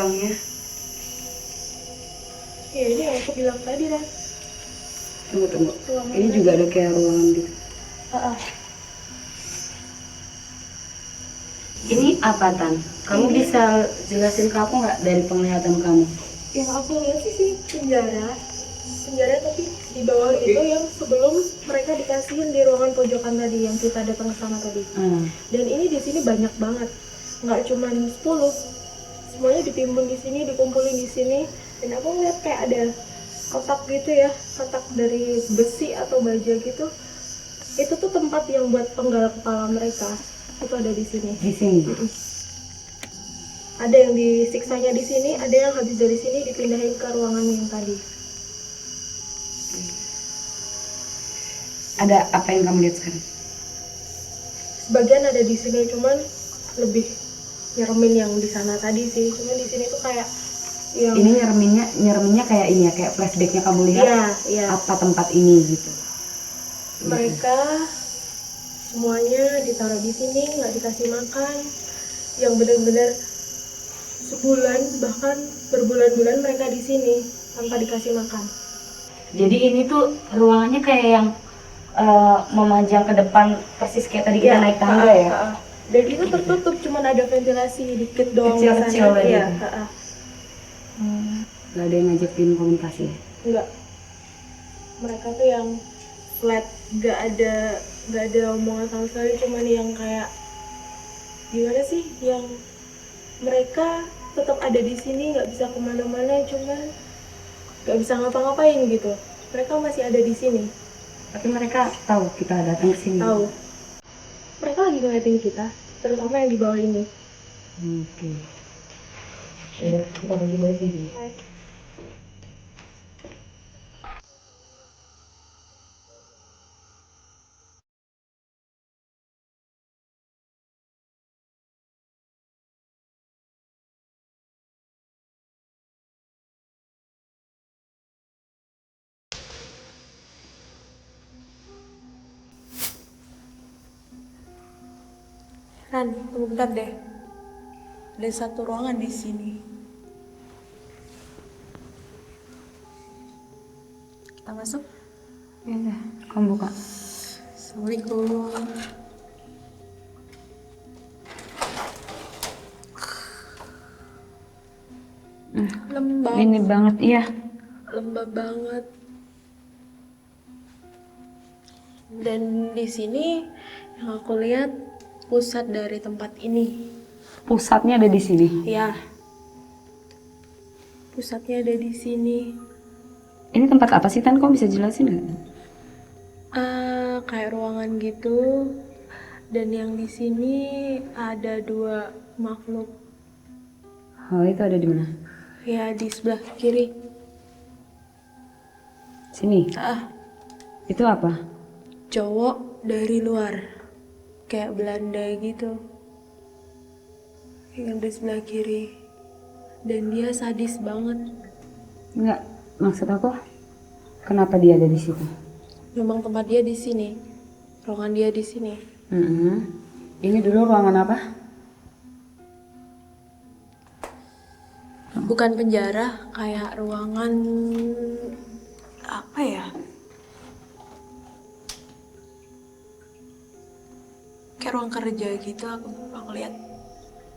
ruangnya. Ya ini yang aku bilang tadi kan. Tunggu. Ruangan Ini tadi. juga ada kayak ruangan gitu. Ini apa, Tan? Kamu bisa jelasin ke aku nggak dari penglihatan kamu? Yang aku lihat sih penjara tapi di bawah itu yang sebelum mereka dikasihin di ruangan pojokan tadi yang kita datang ke sana tadi. Dan ini di sini banyak banget, nggak cuma 10, semuanya ditimbun di sini, dikumpulin di sini. Dan aku ngeliat kayak ada kotak gitu ya, kotak dari besi atau baja gitu. Itu tuh tempat yang buat penggal kepala mereka, itu ada di sini. Di sini. Ada yang disiksanya di sini, ada yang habis dari sini dipindahin ke ruangan yang tadi. Ada apa yang kamu lihat sekarang? Sebagian ada di sini, cuman lebih nyeremin yang di sana tadi sih. Cuman di sini tuh kayak yang Ini nyereminnya kayak ini ya, kayak flashbacknya kamu lihat. Iya. Apa tempat ini gitu. Mereka semuanya ditaruh di sini, nggak dikasih makan. Yang benar-benar sebulan bahkan berbulan-bulan mereka di sini tanpa dikasih makan. Jadi ini tuh ruangannya kayak yang memanjang ke depan persis kayak tadi kita naik tangga ya. Dan itu tertutup, cuman ada ventilasi dikit doang di Kecil-kecil sana. gitu. Iya. Gak ada yang ngajakin komunikasi ya? Enggak. Mereka tuh yang flat, nggak ada omongan sama sekali, cuman yang kayak gimana sih, yang mereka tetap ada di sini, nggak bisa kemana-mana, cuman nggak bisa ngapa-ngapain gitu. Mereka masih ada di sini. Tapi mereka tahu kita datang ke sini. Tahu. Mereka lagi ngeliatin kita, terutama yang di bawah ini. Oke. Ya, kita lagi di sini. Ran, tunggu bentar deh. Ada satu ruangan di sini. Kita masuk. Ya udah, kamu buka. Assalamualaikum. Lembab. Ini banget, iya. Lembab banget. Dan di sini yang aku lihat pusat dari tempat ini. Pusatnya ada di sini. Ya. Pusatnya ada di sini. Ini tempat apa sih, Tan? Kok bisa jelasin nggak? Kayak ruangan gitu. Dan yang di sini ada 2 makhluk. Oh, itu ada di mana? Ya, di sebelah kiri. Sini. Itu apa? Cowok dari luar. Kayak Belanda gitu. Yang di sebelah kiri. Dan dia sadis banget. Enggak, maksud aku kenapa dia ada di situ? Memang tempat dia di sini. Ruangan dia di sini. Ini dulu ruangan apa? Bukan penjara, kayak ruangan apa ya? Kayak ruang kerja gitu aku lihat.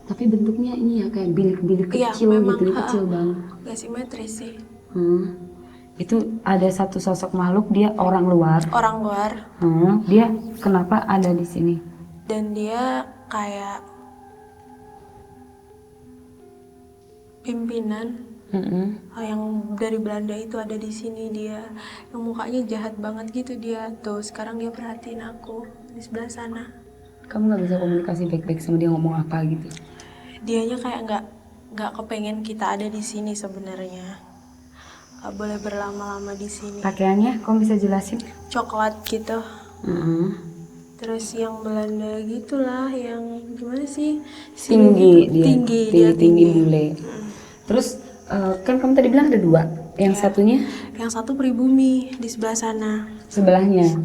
Tapi bentuknya ini ya kayak bilik-bilik Iya, kecil memang, gitu, kecil banget. Gak simetris sih. Itu ada satu sosok makhluk, dia orang luar. Orang luar. Dia kenapa ada di sini? Dan dia kayak pimpinan yang dari Belanda itu ada di sini. Dia yang mukanya jahat banget gitu dia. Tuh sekarang dia perhatiin aku di sebelah sana. Kamu nggak bisa komunikasi baik-baik sama dia, ngomong apa gitu? Dianya kayak nggak kepengen kita ada di sini sebenarnya. Nggak boleh berlama-lama di sini. Pakaiannya, kamu bisa jelasin? Coklat gitu. Terus yang Belanda gitulah, yang gimana sih? Tinggi dia. Dia tinggi bule. Terus kan kamu tadi bilang ada 2. Yang satunya? Yang satu pribumi di sebelah sana. Sebelahnya.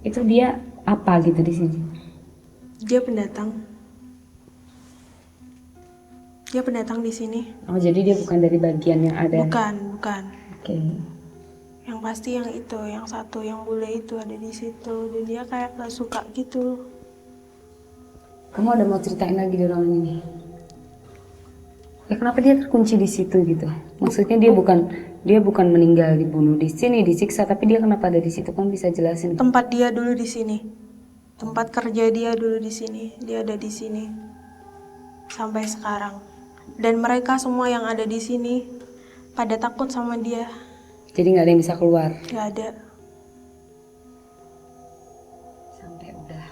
Itu dia apa gitu di sini? Dia pendatang. Dia pendatang di sini. Oh, jadi dia bukan dari bagian yang ada. Bukan. Oke. Yang pasti yang itu, yang satu yang bule itu ada di situ dan dia kayak gak suka gitu. Kamu ada mau ceritain lagi di ruangan ini? Ya kenapa dia terkunci di situ gitu? Maksudnya dia bukan meninggal dibunuh di sini disiksa, tapi dia kenapa ada di situ? Kamu bisa jelasin? Tempat dia dulu di sini. Tempat kerja dia dulu di sini. Dia ada di sini sampai sekarang. Dan mereka semua yang ada di sini pada takut sama dia. Jadi nggak ada yang bisa keluar? Gak ada. Sampai udah.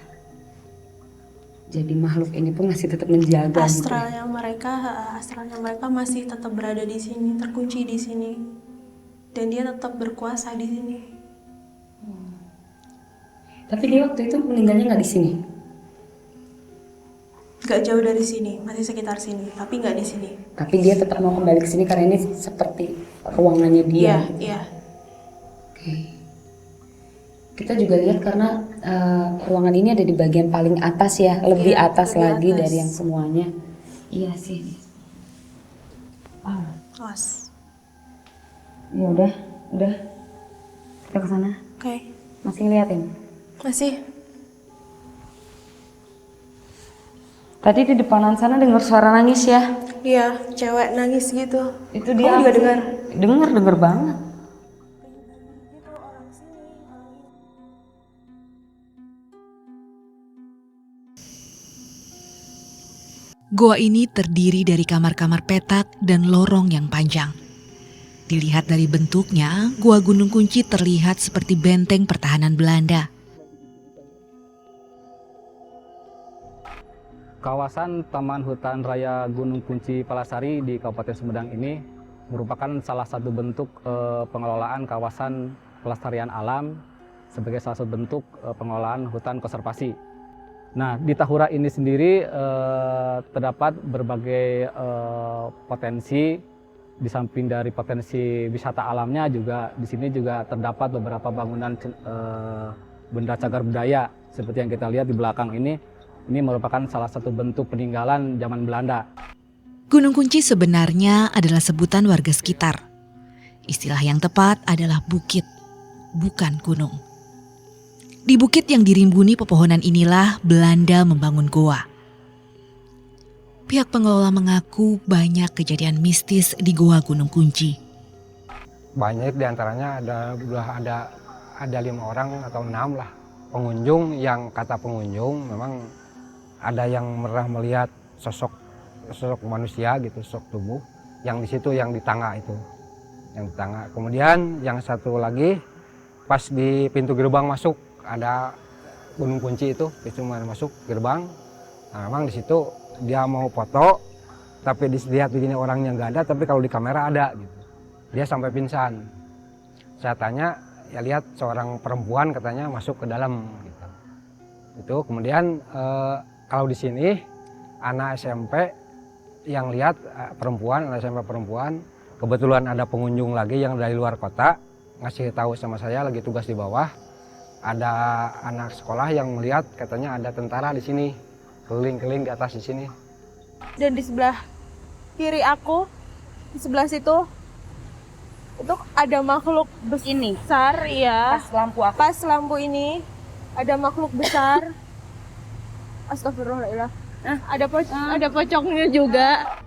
Jadi makhluk ini pun masih tetap menjaga. Astralnya mereka masih tetap berada di sini, terkunci di sini. Dan dia tetap berkuasa di sini. Tapi dia waktu itu meninggalnya nggak di sini? Gak jauh dari sini, masih sekitar sini, tapi gak di sini. Tapi dia tetap mau kembali ke sini karena ini seperti ruangannya dia. Iya. Oke. Kita juga lihat karena ruangan ini ada di bagian paling atas ya, lebih atas lebih lagi atas. dari yang semuanya. Iya sih. Awas. Ya udah. Kita ke sana. Oke. Masih ngeliatin? Masih. Tadi di depanan sana dengar suara nangis ya? Iya, cewek nangis gitu. Itu dia. Kamu juga dengar? Dengar banget. Goa ini terdiri dari kamar-kamar petak dan lorong yang panjang. Dilihat dari bentuknya, Goa Gunung Kunci terlihat seperti benteng pertahanan Belanda. Kawasan Taman Hutan Raya Gunung Kunci Palasari di Kabupaten Sumedang ini merupakan salah satu bentuk pengelolaan kawasan pelestarian alam sebagai salah satu bentuk pengelolaan hutan konservasi. Nah, di Tahura ini sendiri terdapat berbagai potensi. Di samping dari potensi wisata alamnya juga di sini juga terdapat beberapa bangunan benda cagar budaya seperti yang kita lihat di belakang ini. Ini merupakan salah satu bentuk peninggalan zaman Belanda. Gunung Kunci sebenarnya adalah sebutan warga sekitar. Istilah yang tepat adalah bukit, bukan gunung. Di bukit yang dirimbuni pepohonan inilah Belanda membangun goa. Pihak pengelola mengaku banyak kejadian mistis di Goa Gunung Kunci. Banyak diantaranya ada 5 orang atau 6 lah pengunjung yang kata pengunjung memang ada yang pernah melihat sosok manusia gitu, sosok tubuh yang di situ yang di tangga itu, yang di tangga. Kemudian yang satu lagi pas di pintu gerbang masuk ada gunung kunci itu, pintu masuk gerbang. Nah, memang di situ dia mau foto, tapi dilihat begini orangnya nggak ada, tapi kalau di kamera ada gitu. Dia sampai pingsan. Saya tanya, ya lihat seorang perempuan katanya masuk ke dalam gitu. Itu kemudian kalau di sini anak SMP yang lihat anak SMP perempuan, kebetulan ada pengunjung lagi yang dari luar kota ngasih tahu sama saya lagi tugas di bawah, ada anak sekolah yang melihat katanya ada tentara di sini keliling-keliling di atas di sini. Dan di sebelah kiri aku, di sebelah situ itu ada makhluk besar ya. Pas lampu ini ada makhluk besar. Astagfirullahaladzim. Ada pocongnya juga.